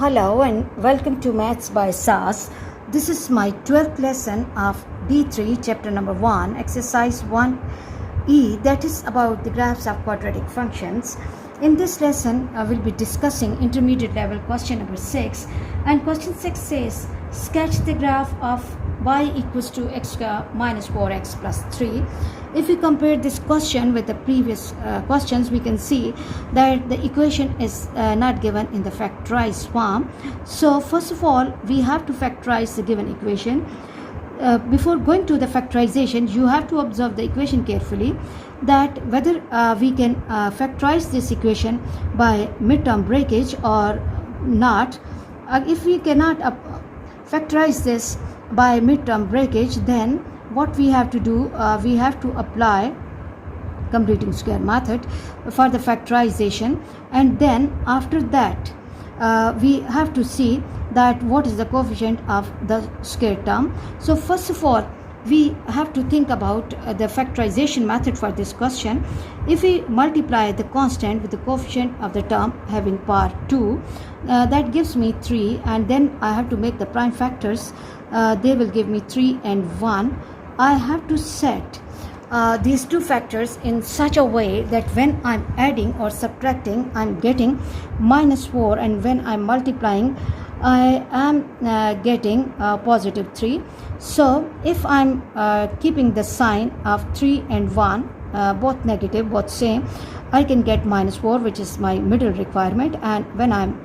Hello and welcome to Maths by SAS. This is my 12th lesson of D3 chapter number 1 exercise 1E, that is about the graphs of quadratic functions. In this lesson I will be discussing intermediate level question number 6, and question 6 says sketch the graph of y equals to x square minus 4x plus 3. If we compare this question with the previous questions, we can see that the equation is not given in the factorized form. So first of all, we have to factorize the given equation. Before going to the factorization, you have to observe the equation carefully, that whether we can factorize this equation by midterm breakage or not. If we cannot factorize this by midterm breakage, then what we have to do, we have to apply completing square method for the factorization, and then after that we have to see that what is the coefficient of the square term. So first of all, we have to think about the factorization method for this question. If we multiply the constant with the coefficient of the term having power 2, that gives me 3, and then I have to make the prime factors. They will give me 3 and 1. I have to set these two factors in such a way that when I'm adding or subtracting, I'm getting minus 4, and when I'm multiplying, I am getting positive 3. So if I'm keeping the sign of 3 and 1, both negative, both same, I can get minus 4, which is my middle requirement, and when I'm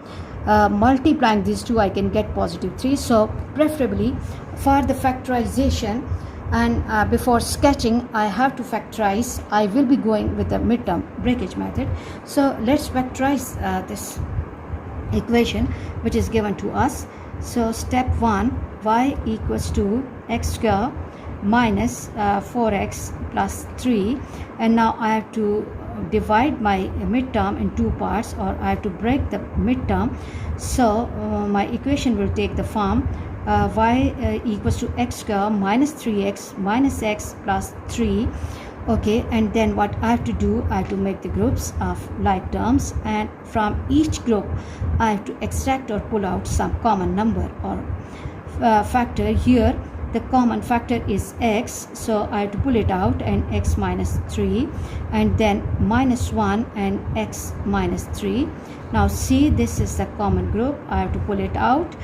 multiplying these two, I can get positive 3. So preferably for the factorization and before sketching, I have to factorize. I will be going with the midterm breakage method. So let's factorize this equation which is given to us. So step 1, y equals to x square minus 4x plus 3, and now I have to divide my midterm in two parts, or I have to break the midterm. So my equation will take the form y equals to x square minus 3x minus x plus 3. Okay, and then what I have to do, I have to make the groups of like terms, and from each group I have to extract or pull out some common number or factor. Here the common factor is x, so I have to pull it out, and x minus 3, and then minus 1 and x minus 3. Now see, this is the common group. I have to pull it out.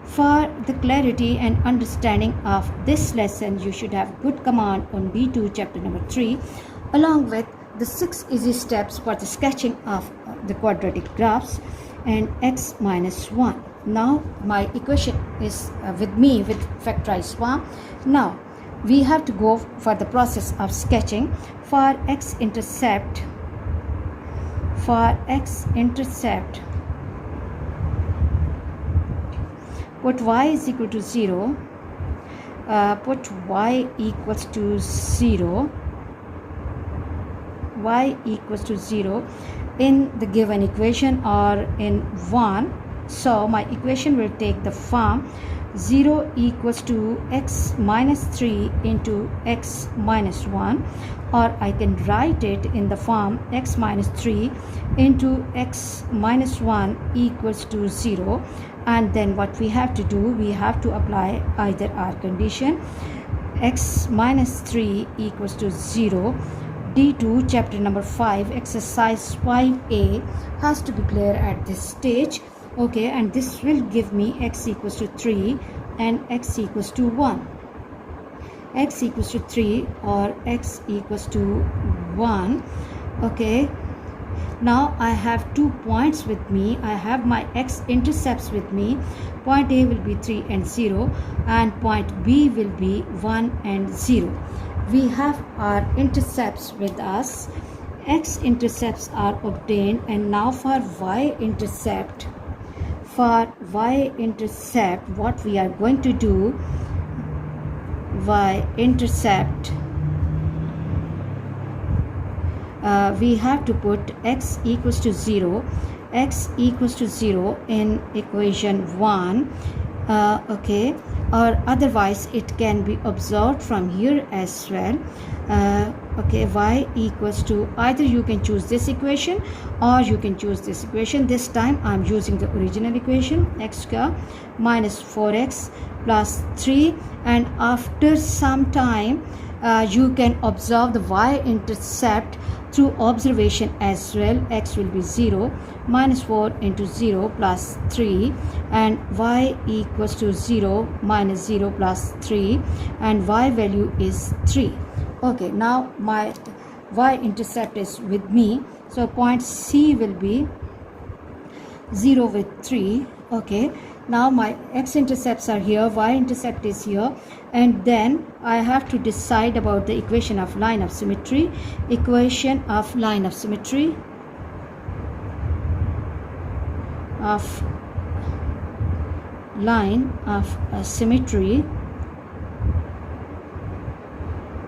For the clarity and understanding of this lesson, you should have good command on D2 chapter number 3, along with the 6 easy steps for the sketching of the quadratic graphs and x minus 1. Now my equation is with me with factorized form. Now we have to go for the process of sketching. For x-intercept, put y is equal to 0, put y equals to 0, y equals to 0 in the given equation or in 1. So my equation will take the form 0 equals to x minus 3 into x minus 1, or I can write it in the form x minus 3 into x minus 1 equals to 0. And then what we have to do, we have to apply either our condition x minus 3 equals to 0. D2 chapter number 5 exercise 5A has to be clear at this stage. Okay, and this will give me x equals to 3 and x equals to 1. X equals to 3 or x equals to 1. Okay, now I have 2 points with me. I have my x-intercepts with me. Point A will be 3 and 0, and point B will be 1 and 0. We have our intercepts with us. X-intercepts are obtained, and now for y-intercept, what we are going to do, y-intercept, we have to put x equals to 0, x equals to 0 in equation 1, okay, or otherwise it can be observed from here as well. Okay, y equals to, either you can choose this equation or you can choose this equation. This time I'm using the original equation, x square minus 4x plus 3, and after some time you can observe the y-intercept through observation as well. X will be 0, minus 4 into 0 plus 3, and y equals to 0 minus 0 plus 3, and y value is 3. Okay, now my y-intercept is with me, so point C will be 0 with 3. Okay, now my x-intercepts are here, y-intercept is here, and then I have to decide about the equation of line of symmetry. Equation of line of symmetry symmetry,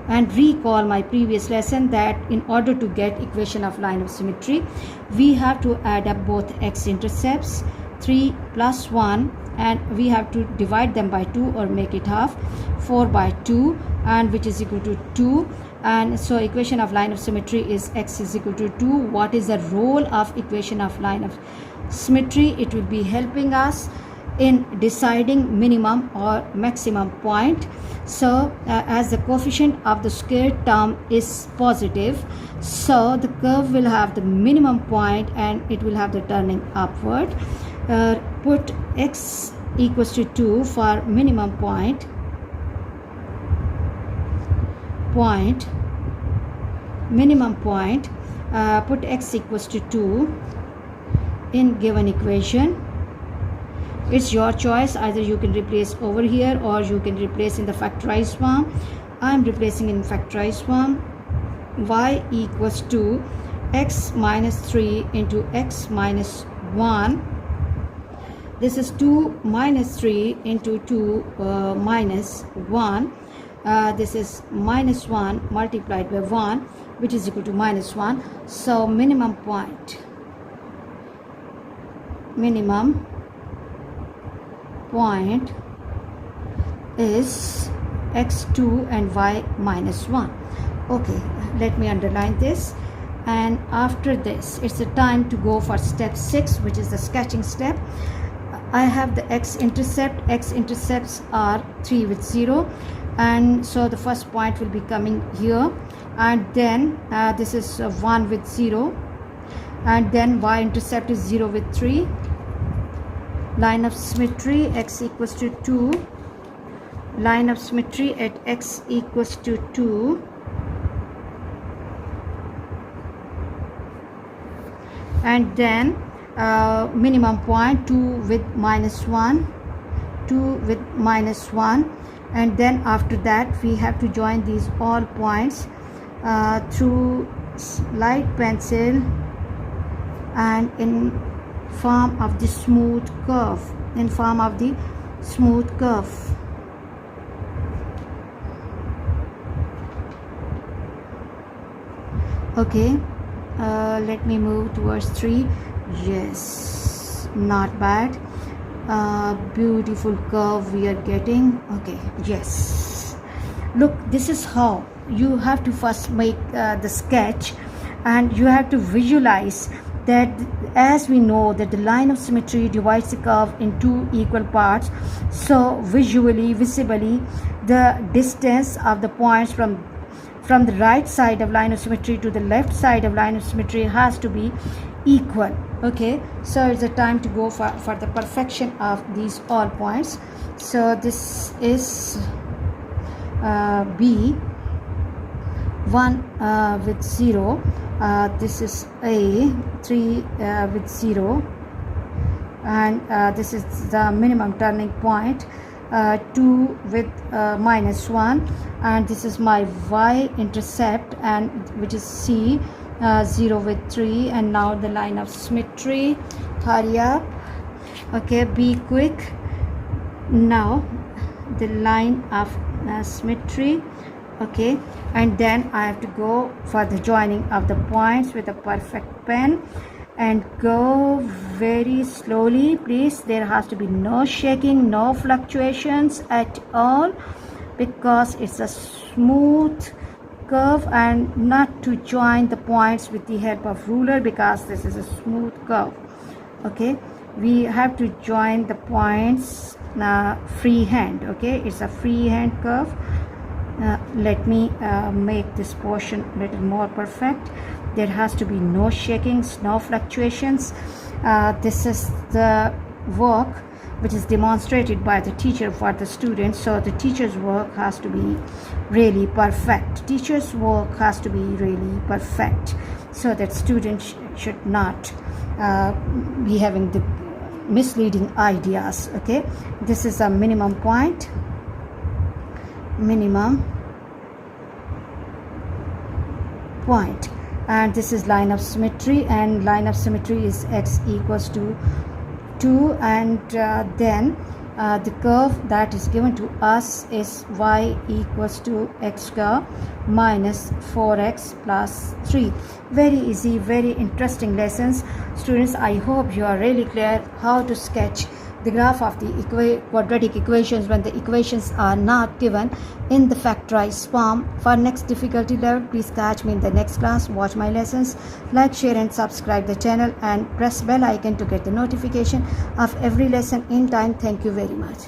and recall my previous lesson that in order to get equation of line of symmetry, we have to add up both x-intercepts, 3 plus 1, and we have to divide them by 2 or make it half, 4 by 2, and which is equal to 2. And so equation of line of symmetry is x is equal to 2. What is the role of equation of line of symmetry? It will be helping us in deciding minimum or maximum point. So as the coefficient of the square term is positive, so the curve will have the minimum point and it will have the turning upward. Put x equals to 2 for minimum point, put x equals to 2 in given equation. It's your choice, either you can replace over here or you can replace in the factorized form. I'm replacing in factorized form. Y equals to x minus 3 into x minus 1. This is 2 minus 3 into 2 minus 1. This is minus 1 multiplied by 1, which is equal to minus 1. So minimum point is x2 and y minus 1. Okay, let me underline this. And after this, it's the time to go for step 6, which is the sketching step. I have the x-intercept. X-intercepts are 3 with 0, and so the first point will be coming here, and then this is 1 with 0, and then y-intercept is 0 with 3. Line of symmetry, x equals to 2. Line of symmetry at x equals to 2. And then minimum point 2 with minus 1, 2 with minus 1, and then after that we have to join these all points through light pencil and in form of the smooth curve, Okay, let me move towards 3. Yes, not bad. Beautiful curve we are getting. Okay, yes, look, this is how you have to first make the sketch, and you have to visualize that, as we know that the line of symmetry divides the curve in 2 equal parts. So visibly the distance of the points from the right side of line of symmetry to the left side of line of symmetry has to be equal. Okay, so it's the time to go for the perfection of these all points. So this is B, 1 with 0, this is A, 3 with 0, and this is the minimum turning point, 2 with minus 1, and this is my y-intercept, and which is C, 0 with 3. And now the line of symmetry, hurry up, okay, be quick. Now the line of symmetry, okay, and then I have to go for the joining of the points with a perfect pen. and go very slowly, please. There has to be no shaking, no fluctuations at all, because it's a smooth curve, and not to join the points with the help of ruler, because this is a smooth curve. Okay, we have to join the points freehand. Okay, it's a freehand curve. Let me make this portion a little more perfect. There has to be no shakings, no fluctuations. This is the work which is demonstrated by the teacher for the students. So the teacher's work has to be really perfect. Teacher's work has to be really perfect, so that students should not be having the misleading ideas. Okay, this is a minimum point, and this is line of symmetry, and line of symmetry is x equals to 2, and then the curve that is given to us is y equals to x square minus 4x plus 3. Very easy, very interesting lessons, students. I hope you are really clear how to sketch the graph of the quadratic equations when the equations are not given in the factorized form. For next difficulty level, please catch me in the next class. Watch my lessons, like, share and subscribe the channel, and press bell icon to get the notification of every lesson in time. Thank you very much.